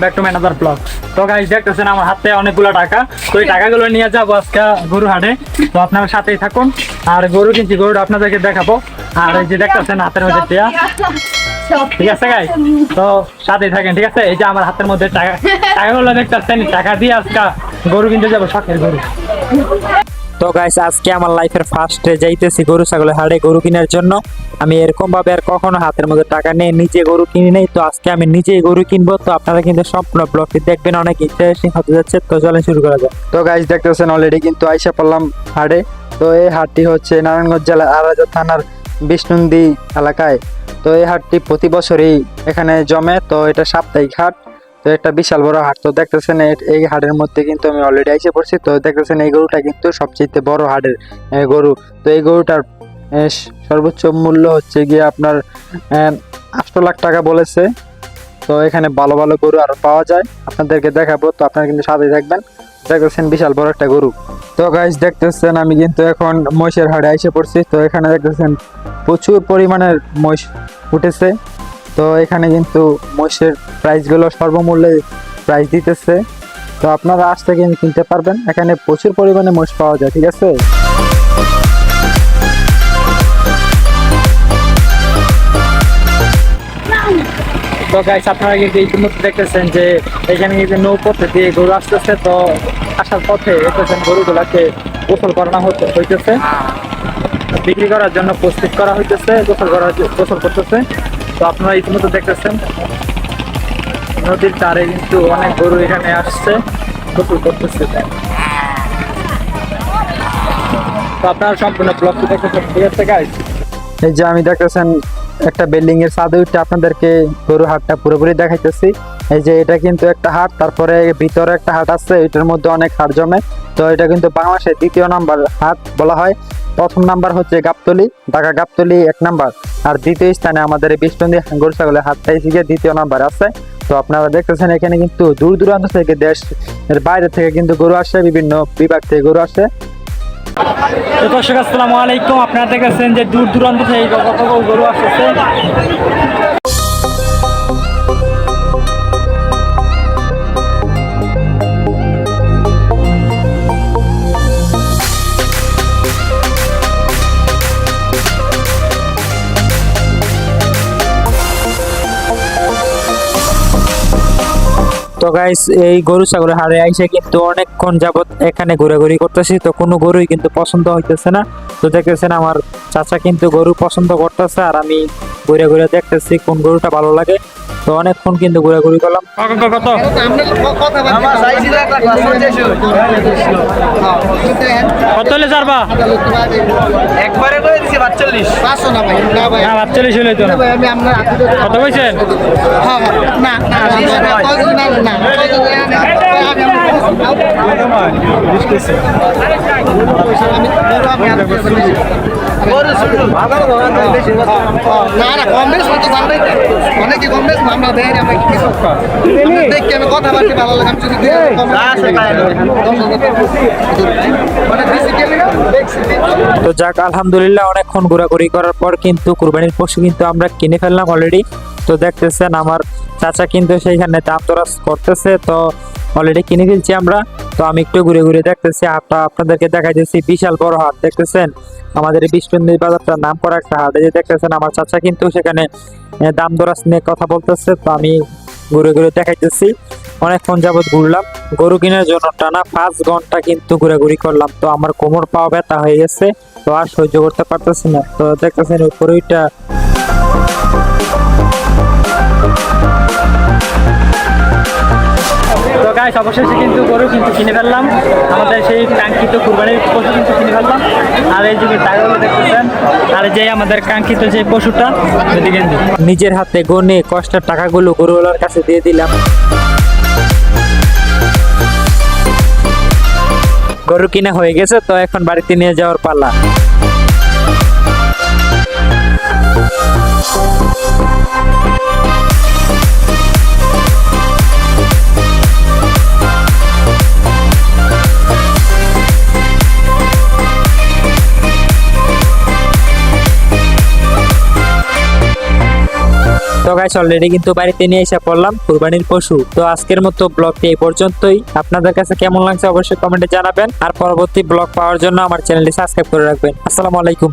Back to manager blog. তো guys দেখতেছেন আমার হাতে অনেকগুলো টাকা, তো এই টাকাগুলো নিয়ে যাবো আজকে গরু হাটে। তো আপনারা সাথেই থাকুন, আর গরু কিনছি, গরুটা আপনাদেরকে দেখাবো। আর এই যে দেখতেছেন হাতের মধ্যে টিয়া, ঠিক আছে গাইস, তো সাথেই থাকেন, ঠিক আছে। এই যে আমার হাতের মধ্যে টাকাগুলো দেখতেছেন, টাকা দিয়ে আজকে গরু কিনতে যাবো, শখের গরু। তো গাইস আজকে আমার লাইফের ফার্স্টে যাইতেছি গরু ছাগলের হাটে গরু কেনার জন্য। আমি এরকম ভাবে আর কখনো হাতের মধ্যে টাকা নিয়ে নিজে গরু কিনি নাই, তো আজকে আমি নিজেই গরু কিনবো। তো আপনারা কিন্তু সম্পূর্ণ ব্লগটি দেখবেন, অনেক ইন্টারেস্টিং হতে যাচ্ছে। তো চলেন শুরু করা যাক। তো গাইস দেখতেছেন অলরেডি কিন্তু আইসা পড়লাম হাটে। তো এই হাটটি হচ্ছে নারায়ণগঞ্জ জেলার আড়াইহাজার থানার বিষ্ণুন্দি এলাকায়। তো এই হাটটি প্রতি বছরই এখানে জমে। তো এটা সাপ্তাহিক হাট, তো একটা বিশাল বড় হাট। তো দেখতেছেন এই হাটের মধ্যে কিন্তু আমি অলরেডি আইসে পড়ছি। তো দেখতেছেন এই গরুটা কিন্তু সবচেয়ে বড় হাটের গরু। তো এই গরুটার সর্বোচ্চ মূল্য হচ্ছে গিয়ে আপনার 8 লাখ টাকা বলেছে। তো এখানে ভালো ভালো গরু আরো পাওয়া যায়, আপনাদেরকে দেখাবো। তো আপনারা কিন্তু সাথে থাকবেন। দেখতেছেন বিশাল বড় একটা গরু। তো গাইস দেখতেছেন আমি কিন্তু এখন মহিষের হাটে এসে পড়ছি। তো এখানে দেখতেছেন প্রচুর পরিমাণের মহিষ উঠেছে। তো এখানে কিন্তু মহিষের প্রাইসগুলো সর্বমূল্যে প্রাইস দিতেছে। তো আপনারা আসতে কিনতে পারবেন, এখানে প্রচুর পরিমাণে মহিষ পাওয়া যায়, ঠিক আছে। তো গাইস আপনারা কিন্তু ইতিমধ্যে দেখতেছেন যে এখানে কিন্তু নৌপথে দিয়ে গরু আসতেছে। তো আসার পথে দেখতেছেন গরুগুলাকে গোসল করানো হইতেছে, বিক্রি করার জন্য প্রস্তুত করা হইতেছে, গোসল করতেছে। তো আপনারা ইতিমধ্যে দেখতেছেন নদীর ধারে কিন্তু অনেক গরু এখানে আসছে, গোসল করতেছে। তো আপনারা সম্পূর্ণ ব্লগটি দেখতেছেন, ঠিক আছে গাইস। এই যে আমি দেখতেছেন একটা বিল্ডিং এর ছাদে উঠে আপনাদেরকে গরু হাটটা পুরোপুরি দেখাইতেছি। এই যে এটা কিন্তু একটা হাট, তারপরে ভিতরে একটা হাট আছে, এটার মধ্যে অনেক হাট জমে। তো এটা কিন্তু বাংলাদেশের 2য় নাম্বার হাট বলা হয়। প্রথম নাম্বার হচ্ছে গাবতলী, ঢাকা গাবতলী 1 নাম্বার, আর দ্বিতীয় স্থানে আমাদের এই বিষ্ণুন্দি গরু ছাগলের হাটটাই থেকে 2য় নাম্বার আছে। তো আপনারা দেখতেছেন এখানে কিন্তু দূর দূরান্ত থেকে, দেশের বাইরে থেকে কিন্তু গরু আসে, বিভিন্ন বিভাগ থেকে গরু আসে। তো দর্শক আসসালামু আলাইকুম, আপনারা দেখেছেন যে দূর দূরান্ত থেকে কত গরু আসতেছে। তো গাইস এই গরু ছাগলের হাটে আইসে কিন্তু অনেকক্ষণ যাবত এখানে ঘোরাঘুরি করতেছি, তো কোনো গরুই কিন্তু পছন্দ হইতেছে না। তো দেখতেছেন আমার চাচা কিন্তু গরু পছন্দ করতেছে, আর আমি ঘুরে ঘুরে দেখতেছি কোন গরুটা ভালো লাগে। তো অনেকক্ষণ কিন্তু ঘোরাঘুরি করলাম। কত কত হলে ছাড়বা? একবারে করে দিছি 42 500 না ভাই, না ভাই, না 42 হলে তো না। আমি আপনার কত কইছেন? হ্যাঁ না না না না কম বেশ হতো জানবে, অনেকে কম বেশ আমরা দেয় আমরা কিছু দেখি, আমি কথা বলতে ভালো লাগে। আমি যদি তো যাক আলহামদুলিল্লাহ, অনেকক্ষণ ঘোরাঘুরি করার পর কিন্তু কুরবানির পশু কিন্তু আমরা কিনে ফেললাম অলরেডি। তো দেখতেছেন আমার চাচা কিন্তু সেইখানে দাম দরাজ করতেছে, তো অলরেডি কিনে ফেলছি আমরা। তো আমি একটু ঘুরে ঘুরে দেখতেছি হাটটা, আপনাদেরকে দেখাইতেছি বিশাল বড় হাট। দেখতেছেন আমাদের এই বিষ্ণুন্দি বাজারটার নাম করা একটা হাট। এই যে দেখতেছেন আমার চাচা কিন্তু সেখানে দাম দরাজ নিয়ে কথা বলতেছে। তো আমি ঘুরে ঘুরে দেখাইতেছি, অনেকক্ষণ যাবত ঘুরলাম গরু কেনার জন্য, টানা 5 ঘন্টা কিন্তু ঘোরাঘুরি করলাম। তো আমার কোমর পাও ব্যথা হয়ে গেছে, তো আর সহ্য করতে পারতেছি না। তো দেখতেছেন উপরে ওইটা তো গাইস অবশেষে কিন্তু গরু কিন্তু কিনে ফেললাম, আমাদের সেই কাঙ্ক্ষিত কুরবানির পশু কিন্তু কিনে ফেললাম। আর এই যে টাকাগুলো দেখতেছেন, আর যে আমাদের কাঙ্ক্ষিত যে পশুটা নিজের হাতে গনে কষ্টের টাকাগুলো গরুওয়ালার কাছে দিয়ে দিলাম। গরু কিনা হয়ে গেছে, তো এখন বাড়িতে নিয়ে যাওয়ার পালা। তো গাইস অলরেডি কিন্তু বাড়িতে নিয়ে এসে পড়লাম কুরবানির পশু। তো আজকের মতো ব্লগটি এই পর্যন্তই। আপনাদের কাছে কেমন লাগছে অবশ্যই কমেন্টে জানাবেন, আর পরবর্তী ব্লগ পাওয়ার জন্য আমার চ্যানেলটি সাবস্ক্রাইব করে রাখবেন। আসসালামু আলাইকুম।